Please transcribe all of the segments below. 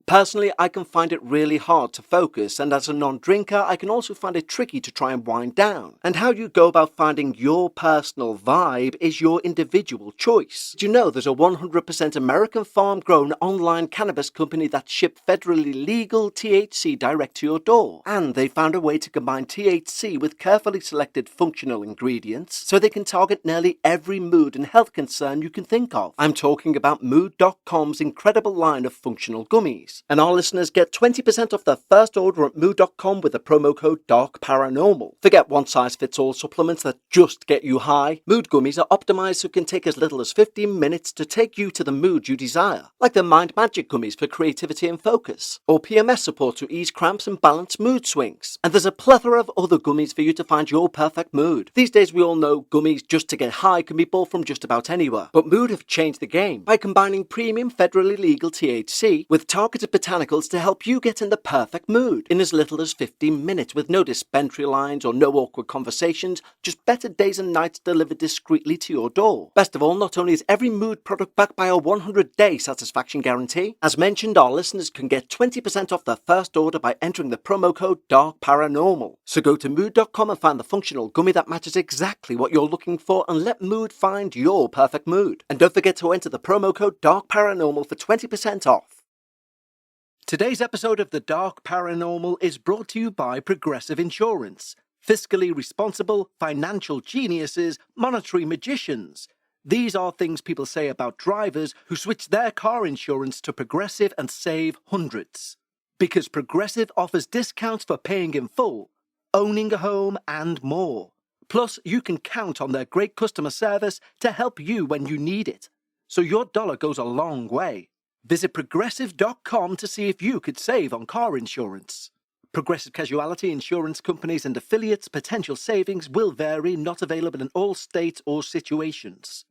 Personally, I can find it really hard to focus, and as a non-drinker, I can also find it tricky to try and wind down. And how you go about finding your personal vibe is your individual choice. Do you know there's a 100% American farm-grown online cannabis company that ships federally legal THC direct to your door? And they found a way to combine THC with carefully selected functional ingredients so they can target nearly every mood and health concern you can think of. I'm talking about Mood.com's incredible line of functional gummies. And our listeners get 20% off their first order at Mood.com with the promo code DARKParanormal. Forget one-size-fits-all supplements that just get you high. Mood gummies are optimized so it can take as little as 15 minutes to take you to the mood you desire. Like the Mind Magic gummies for creativity and focus, or PMS support to ease cramps and balance mood swings. And there's a plethora of other gummies for you to find your perfect mood. These days we all know gummies just to get high can be bought from just about anywhere. But Mood have changed the game by combining premium federally legal THC with targeted botanicals to help you get in the perfect mood in as little as 15 minutes with no dispensary lines or no awkward conversations, just better days and nights delivered discreetly to your door. Best of all, not only is every Mood product backed by a 100-day satisfaction guarantee, as mentioned, our listeners can get 20% off their first order by entering the promo code DARKParanormal. So go to Mood.com and find the functional gummy that matches exactly what you're looking for and let Mood find your perfect mood. And don't forget to enter the promo code DARKParanormal for 20% off. Today's episode of The Dark Paranormal is brought to you by Progressive Insurance. Fiscally responsible, financial geniuses, monetary magicians. These are things people say about drivers who switch their car insurance to Progressive and save hundreds. Because Progressive offers discounts for paying in full, owning a home, and more. Plus, you can count on their great customer service to help you when you need it. So your dollar goes a long way. Visit Progressive.com to see if you could save on car insurance. Progressive Casualty Insurance Companies and affiliates' potential savings will vary, not available in all states or situations.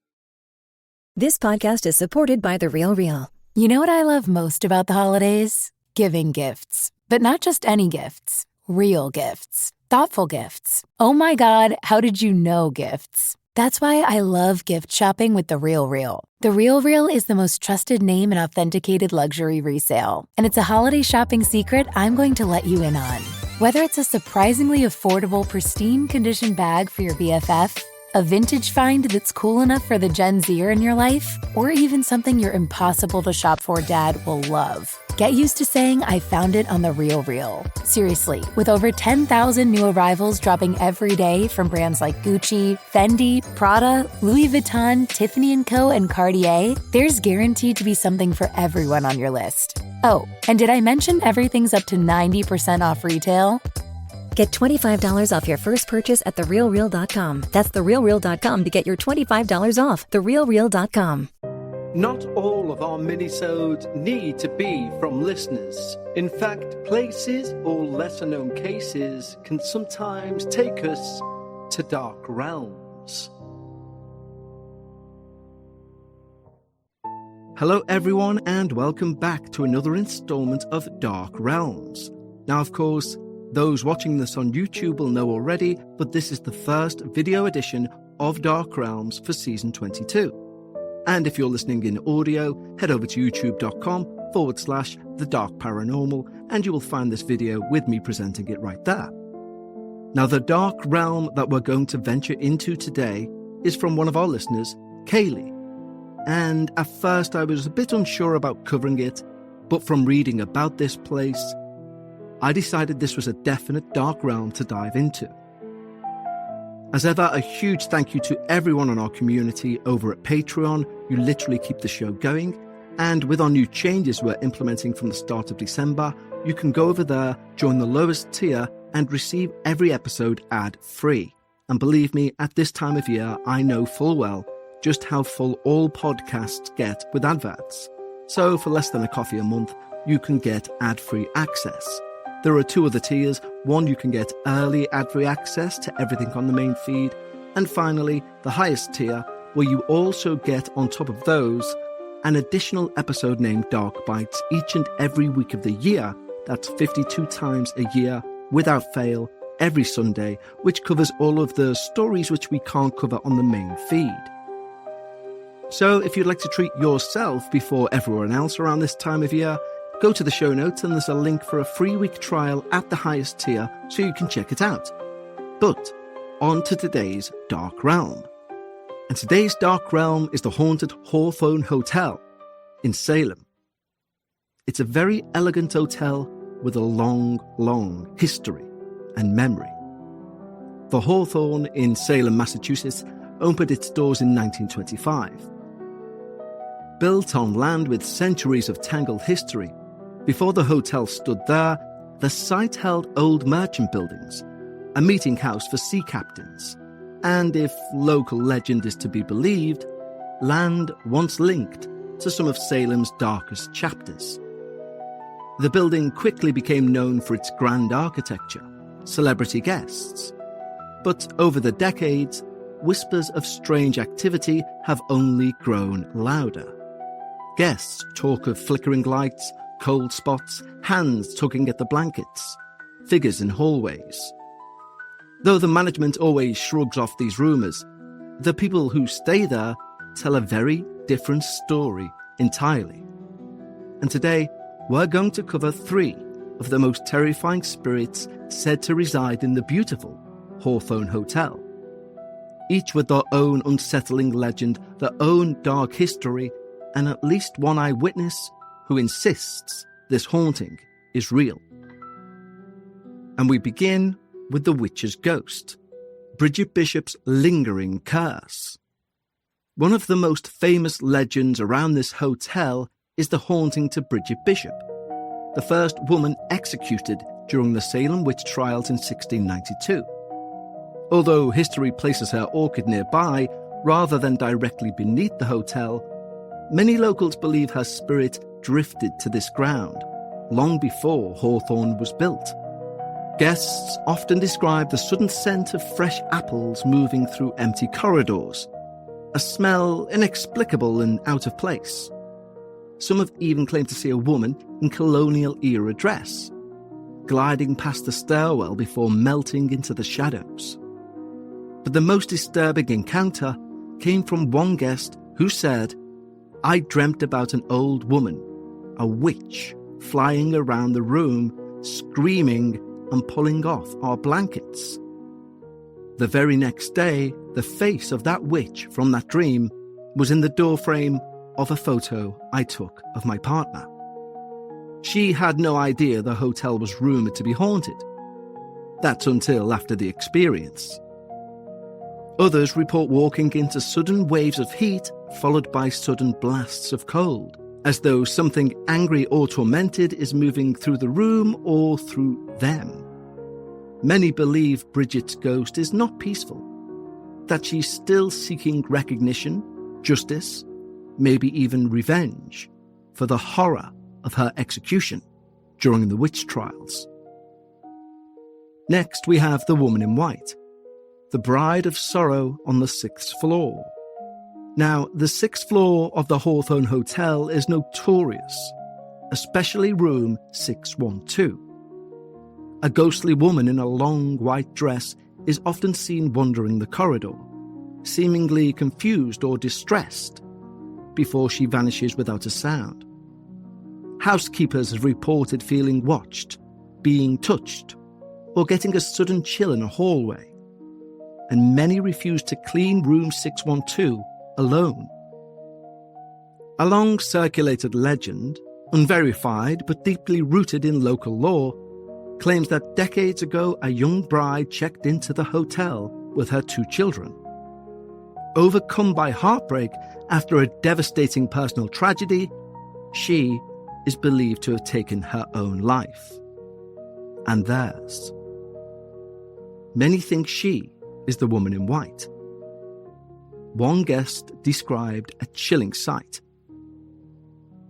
This podcast is supported by The Real Real. You know what I love most about the holidays? Giving gifts. But not just any gifts. Real gifts. Thoughtful gifts. Oh my God, how did you know gifts? That's why I love gift shopping with The Real Real. The Real Real is the most trusted name in authenticated luxury resale. And it's a holiday shopping secret I'm going to let you in on. Whether it's a surprisingly affordable, pristine condition bag for your BFF, a vintage find that's cool enough for the Gen Zer in your life, or even something your impossible to shop for dad will love. Get used to saying I found it on The Real Real. Seriously, with over 10,000 new arrivals dropping every day from brands like Gucci, Fendi, Prada, Louis Vuitton, Tiffany & Co., and Cartier, there's guaranteed to be something for everyone on your list. Oh, and did I mention everything's up to 90% off retail? Get $25 off your first purchase at TheRealReal.com. That's TheRealReal.com to get your $25 off. TheRealReal.com. Not all of our minisodes need to be from listeners. In fact, places or lesser-known cases can sometimes take us to dark realms. Hello everyone and welcome back to another installment of Dark Realms. Now of course, those watching this on YouTube will know already, but this is the first video edition of Dark Realms for Season 22. And if you're listening in audio, head over to youtube.com/The Dark Paranormal and you will find this video with me presenting it right there. Now, the dark realm that we're going to venture into today is from one of our listeners, Kaylee. And at first I was a bit unsure about covering it, but from reading about this place, I decided this was a definite dark realm to dive into. As ever, a huge thank you to everyone in our community over at Patreon. You literally keep the show going. And with our new changes we're implementing from the start of December, you can go over there, join the lowest tier, and receive every episode ad-free. And believe me, at this time of year, I know full well just how full all podcasts get with adverts. So for less than a coffee a month, you can get ad-free access. There are two other tiers. One, you can get early ad-free access to everything on the main feed. And finally, the highest tier, where you also get, on top of those, an additional episode named Dark Bites each and every week of the year. That's 52 times a year, without fail, every Sunday, which covers all of the stories which we can't cover on the main feed. So if you'd like to treat yourself before everyone else around this time of year, Go to the show notes and there's a link for a free week trial at the highest tier so you can check it out. But on to today's Dark Realm. And today's Dark Realm is the haunted Hawthorne Hotel in Salem. It's a very elegant hotel with a long, long history and memory. The Hawthorne in Salem, Massachusetts, opened its doors in 1925. Built on land with centuries of tangled history, before the hotel stood there, the site held old merchant buildings, a meeting house for sea captains, and if local legend is to be believed, land once linked to some of Salem's darkest chapters. The building quickly became known for its grand architecture, celebrity guests. But over the decades, whispers of strange activity have only grown louder. Guests talk of flickering lights, cold spots, hands tugging at the blankets, figures in hallways. Though the management always shrugs off these rumours, the people who stay there tell a very different story entirely. And today, we're going to cover 3 of the most terrifying spirits said to reside in the beautiful Hawthorne Hotel. Each with their own unsettling legend, their own dark history, and at least one eyewitness who insists this haunting is real. And we begin with the witch's ghost, Bridget Bishop's lingering curse. One of the most famous legends around this hotel is the haunting to Bridget Bishop, the first woman executed during the Salem witch trials in 1692. Although history places her orchid nearby rather than directly beneath the hotel, many locals believe her spirit drifted to this ground long before Hawthorne was built. Guests often describe the sudden scent of fresh apples moving through empty corridors, a smell inexplicable and out of place. Some have even claimed to see a woman in colonial-era dress, gliding past the stairwell before melting into the shadows. But the most disturbing encounter came from one guest who said, "I dreamt about an old woman, a witch, flying around the room, screaming and pulling off our blankets." The very next day, the face of that witch from that dream was in the doorframe of a photo I took of my partner. She had no idea the hotel was rumoured to be haunted. That's until after the experience. Others report walking into sudden waves of heat followed by sudden blasts of cold, as though something angry or tormented is moving through the room or through them. Many believe Bridget's ghost is not peaceful, that she's still seeking recognition, justice, maybe even revenge for the horror of her execution during the witch trials. Next, we have the woman in white, the bride of sorrow on the 6th floor. Now, the 6th floor of the Hawthorne Hotel is notorious, especially room 612. A ghostly woman in a long white dress is often seen wandering the corridor, seemingly confused or distressed, before she vanishes without a sound. Housekeepers have reported feeling watched, being touched, or getting a sudden chill in a hallway, and many refuse to clean room 612 alone. A long-circulated legend, unverified but deeply rooted in local lore, claims that decades ago a young bride checked into the hotel with her 2 children. Overcome by heartbreak after a devastating personal tragedy, she is believed to have taken her own life. And theirs. Many think she is the woman in white. One guest described a chilling sight.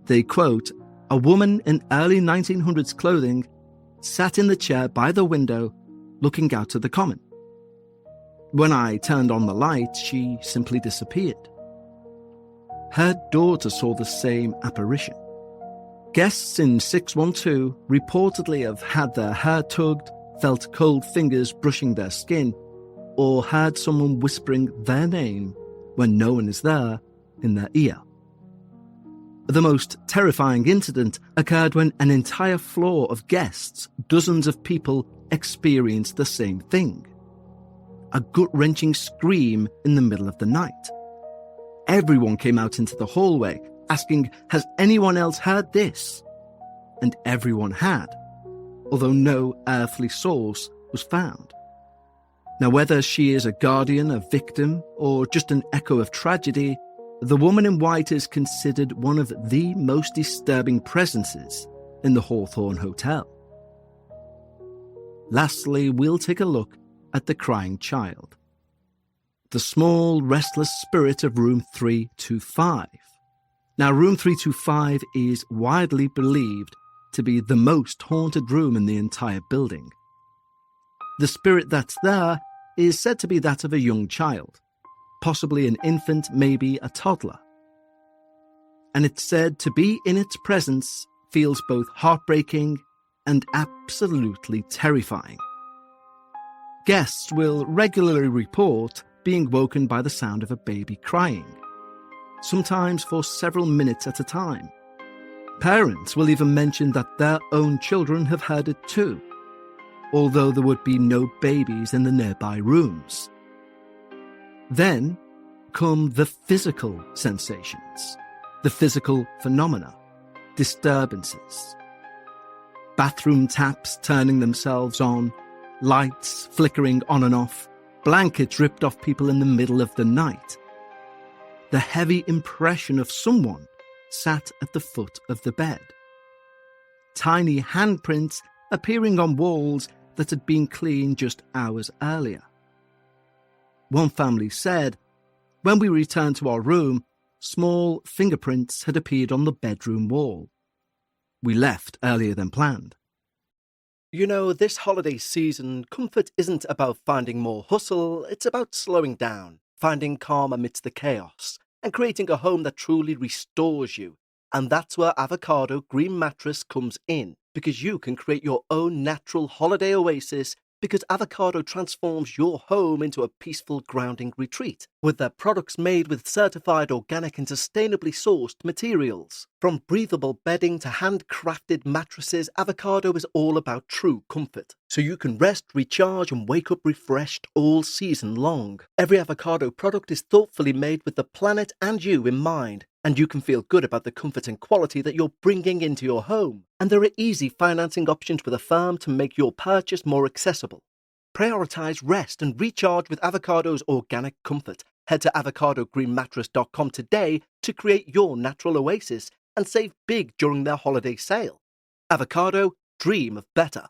They quote, "A woman in early 1900s clothing sat in the chair by the window looking out to the common. When I turned on the light, she simply disappeared." Her daughter saw the same apparition. Guests in 612 reportedly have had their hair tugged, felt cold fingers brushing their skin, or heard someone whispering their name when no one is there in their ear. The most terrifying incident occurred when an entire floor of guests, dozens of people, experienced the same thing. A gut-wrenching scream in the middle of the night. Everyone came out into the hallway, asking, "Has anyone else heard this?" And everyone had, although no earthly source was found. Now, whether she is a guardian, a victim, or just an echo of tragedy, the woman in white is considered one of the most disturbing presences in the Hawthorne Hotel. Lastly, we'll take a look at the crying child. The small, restless spirit of room 325. Now, room 325 is widely believed to be the most haunted room in the entire building. The spirit that's there is said to be that of a young child, possibly an infant, maybe a toddler. And it's said to be in its presence feels both heartbreaking and absolutely terrifying. Guests will regularly report being woken by the sound of a baby crying, sometimes for several minutes at a time. Parents will even mention that their own children have heard it too, although there would be no babies in the nearby rooms. Then come the physical sensations, the physical phenomena, disturbances. Bathroom taps turning themselves on, lights flickering on and off, blankets ripped off people in the middle of the night. The heavy impression of someone sat at the foot of the bed. Tiny handprints appearing on walls that had been cleaned just hours earlier. One family said, "When we returned to our room, small fingerprints had appeared on the bedroom wall. We left earlier than planned." You know, this holiday season, comfort isn't about finding more hustle, it's about slowing down, finding calm amidst the chaos, and creating a home that truly restores you. And that's where Avocado Green Mattress comes in, because you can create your own natural holiday oasis, because Avocado transforms your home into a peaceful grounding retreat, with their products made with certified organic and sustainably sourced materials. From breathable bedding to handcrafted mattresses, Avocado is all about true comfort, so you can rest, recharge and wake up refreshed all season long. Every Avocado product is thoughtfully made with the planet and you in mind, and you can feel good about the comfort and quality that you're bringing into your home. And there are easy financing options with a firm to make your purchase more accessible. Prioritize rest and recharge with Avocado's organic comfort. Head to avocadogreenmattress.com today to create your natural oasis and save big during their holiday sale. Avocado, dream of better.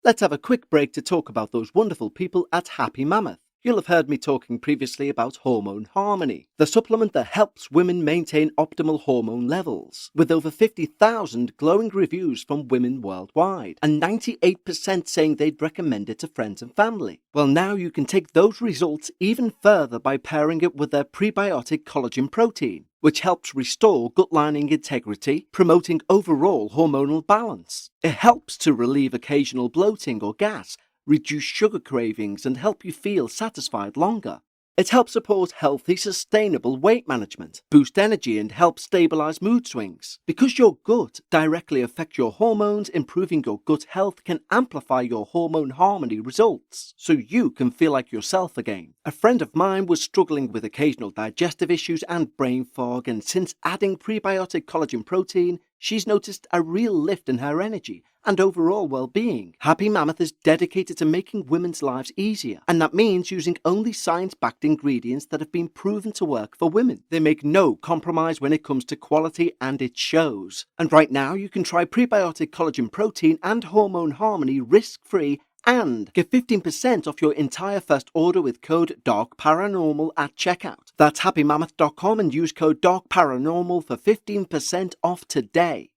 Let's have a quick break to talk about those wonderful people at Happy Mammoth. You'll have heard me talking previously about Hormone Harmony, the supplement that helps women maintain optimal hormone levels, with over 50,000 glowing reviews from women worldwide, and 98% saying they'd recommend it to friends and family. Well, now you can take those results even further by pairing it with their prebiotic collagen protein, which helps restore gut lining integrity, promoting overall hormonal balance. It helps to relieve occasional bloating or gas, reduce sugar cravings and help you feel satisfied longer. It helps support healthy, sustainable weight management, boost energy and help stabilize mood swings. Because your gut directly affects your hormones, improving your gut health can amplify your hormone harmony results, so you can feel like yourself again. A friend of mine was struggling with occasional digestive issues and brain fog, and since adding prebiotic collagen protein, she's noticed a real lift in her energy and overall well-being. Happy Mammoth is dedicated to making women's lives easier, and that means using only science-backed ingredients that have been proven to work for women. They make no compromise when it comes to quality, and it shows. And right now, you can try prebiotic collagen protein and hormone harmony risk-free and get 15% off your entire first order with code DARKParanormal at checkout. That's happymammoth.com and use code DARKParanormal for 15% off today.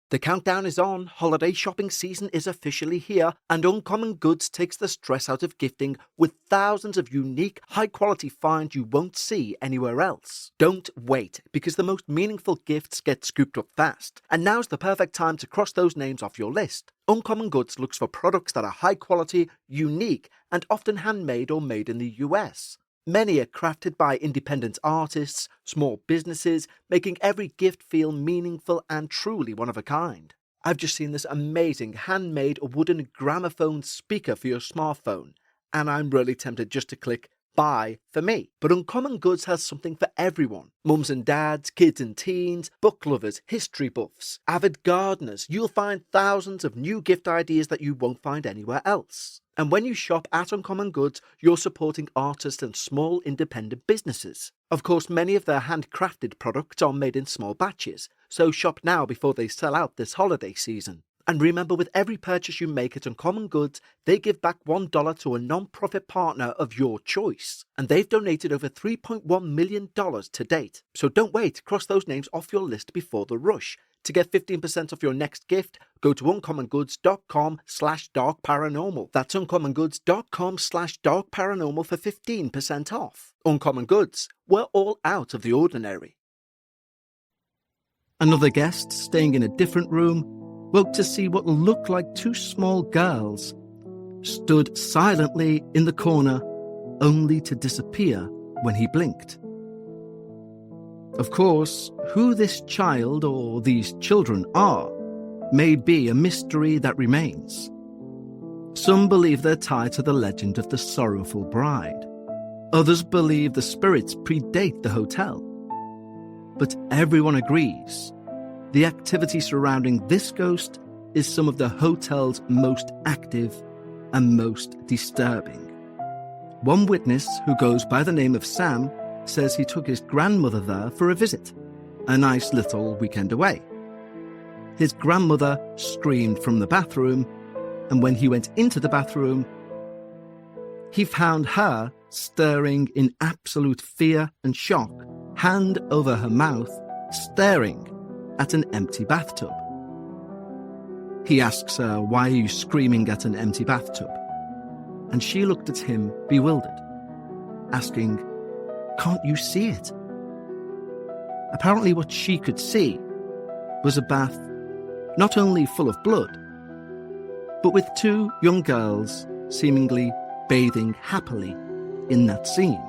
The countdown is on, holiday shopping season is officially here, and Uncommon Goods takes the stress out of gifting with thousands of unique, high-quality finds you won't see anywhere else. Don't wait, because the most meaningful gifts get scooped up fast, and now's the perfect time to cross those names off your list. Uncommon Goods looks for products that are high-quality, unique, and often handmade or made in the US. Many are crafted by independent artists, small businesses, making every gift feel meaningful and truly one of a kind. I've just seen this amazing handmade wooden gramophone speaker for your smartphone, and I'm really tempted just to click buy for me. But Uncommon Goods has something for everyone. Mums and dads, kids and teens, book lovers, history buffs, avid gardeners. You'll find thousands of new gift ideas that you won't find anywhere else. And when you shop at Uncommon Goods, you're supporting artists and small independent businesses. Of course, many of their handcrafted products are made in small batches, so shop now before they sell out this holiday season. And remember, with every purchase you make at Uncommon Goods, they give back $1 to a non-profit partner of your choice. And they've donated over $3.1 million to date. So don't wait, cross those names off your list before the rush. To get 15% off your next gift, go to uncommongoods.com/darkparanormal. That's uncommongoods.com/darkparanormal for 15% off. Uncommon Goods, we're all out of the ordinary. Another guest, staying in a different room, woke to see what looked like two small girls stood silently in the corner, only to disappear when he blinked. Of course, who this child or these children are may be a mystery that remains. Some believe they're tied to the legend of the sorrowful bride. Others believe the spirits predate the hotel. But everyone agrees the activity surrounding this ghost is some of the hotel's most active and most disturbing. One witness, who goes by the name of Sam, says he took his grandmother there for a visit, a nice little weekend away. His grandmother screamed from the bathroom, and when he went into the bathroom, he found her staring in absolute fear and shock, hand over her mouth, staring at an empty bathtub. He asks her, "Why are you screaming at an empty bathtub?" And she looked at him bewildered, asking, "Can't you see it?" Apparently what she could see was a bath not only full of blood, but with two young girls seemingly bathing happily in that scene.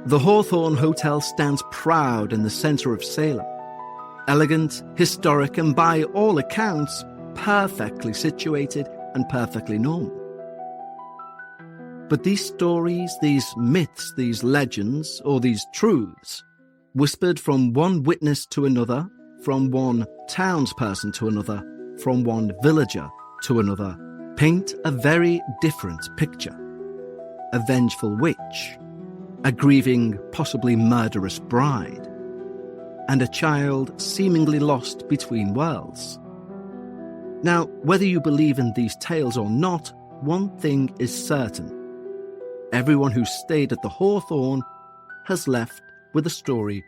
The Hawthorne Hotel stands proud in the centre of Salem. Elegant, historic, and by all accounts, perfectly situated and perfectly normal. But these stories, these myths, these legends, or these truths, whispered from one witness to another, from one townsperson to another, from one villager to another, paint a very different picture. A vengeful witch, a grieving, possibly murderous bride, and a child seemingly lost between worlds. Now, whether you believe in these tales or not, one thing is certain. Everyone who stayed at the Hawthorne has left with a story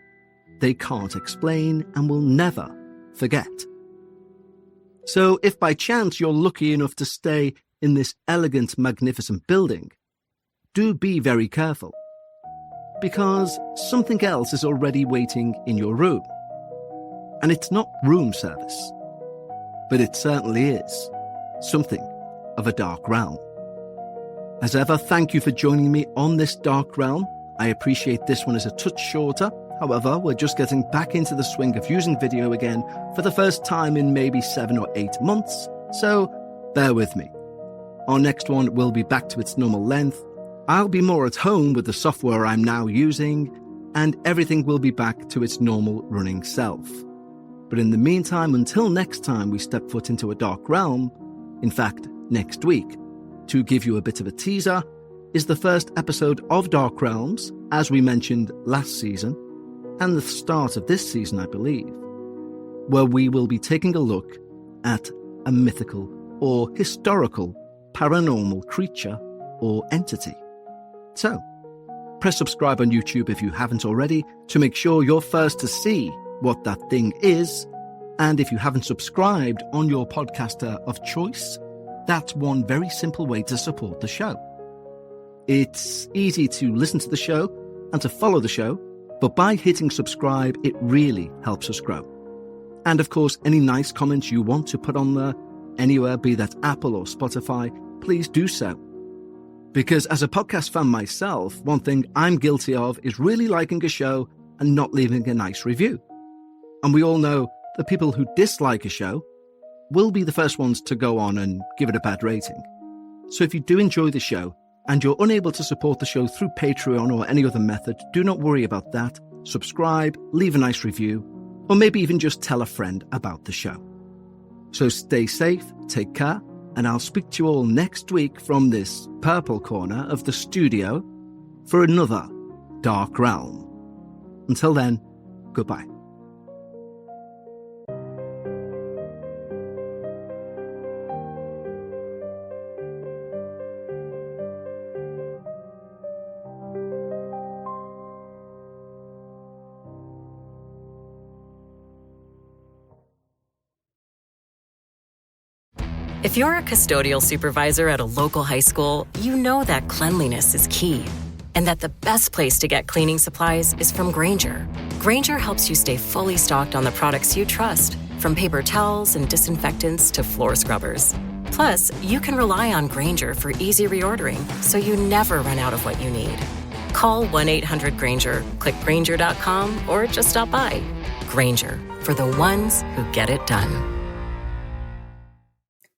they can't explain and will never forget. So if by chance you're lucky enough to stay in this elegant, magnificent building, do be very careful, because something else is already waiting in your room. And it's not room service, but it certainly is something of a dark realm. As ever, thank you for joining me on this dark realm. I appreciate this one is a touch shorter. However, we're just getting back into the swing of using video again for the first time in maybe 7 or 8 months, so bear with me. Our next one will be back to its normal length. I'll be more at home with the software I'm now using, and everything will be back to its normal running self. But in the meantime, until next time we step foot into a dark realm, in fact, next week, to give you a bit of a teaser, is the first episode of Dark Realms, as we mentioned last season, and the start of this season, I believe, where we will be taking a look at a mythical or historical paranormal creature or entity. So, press subscribe on YouTube if you haven't already to make sure you're first to see what that thing is, and if you haven't subscribed on your podcaster of choice, that's one very simple way to support the show. It's easy to listen to the show and to follow the show, but by hitting subscribe, it really helps us grow. And of course, any nice comments you want to put on there, anywhere, be that Apple or Spotify, please do so. Because as a podcast fan myself, one thing I'm guilty of is really liking a show and not leaving a nice review. And we all know that people who dislike a show will be the first ones to go on and give it a bad rating. So if you do enjoy the show and you're unable to support the show through Patreon or any other method, do not worry about that. Subscribe, leave a nice review, or maybe even just tell a friend about the show. So stay safe, take care, and I'll speak to you all next week from this purple corner of the studio for another Dark Realm. Until then, goodbye. If you're a custodial supervisor at a local high school, you know that cleanliness is key, and that the best place to get cleaning supplies is from Grainger. Grainger helps you stay fully stocked on the products you trust, from paper towels and disinfectants to floor scrubbers. Plus, you can rely on Grainger for easy reordering, so you never run out of what you need. Call 1-800-GRAINGER, click Grainger.com, or just stop by. Grainger, for the ones who get it done.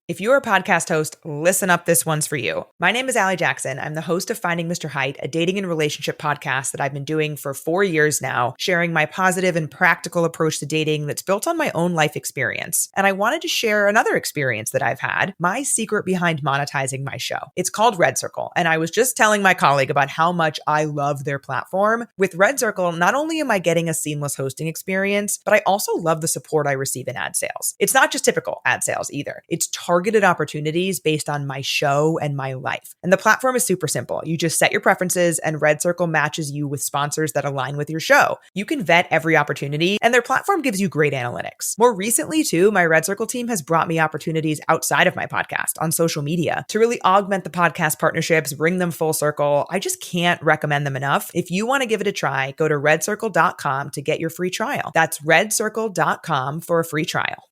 If you're a podcast host, listen up, this one's for you. My name is Allie Jackson. I'm the host of Finding Mr. Height, a dating and relationship podcast that I've been doing for 4 years now, sharing my positive and practical approach to dating that's built on my own life experience. And I wanted to share another experience that I've had, my secret behind monetizing my show. It's called Red Circle, and I was just telling my colleague about how much I love their platform. With Red Circle, not only am I getting a seamless hosting experience, but I also love the support I receive in ad sales. It's not just typical ad sales either. It's targeted opportunities based on my show and my life. And the platform is super simple. You just set your preferences and Red Circle matches you with sponsors that align with your show. You can vet every opportunity and their platform gives you great analytics. More recently too, my Red Circle team has brought me opportunities outside of my podcast on social media to really augment the podcast partnerships, bring them full circle. I just can't recommend them enough. If you want to give it a try, go to redcircle.com to get your free trial. That's redcircle.com for a free trial.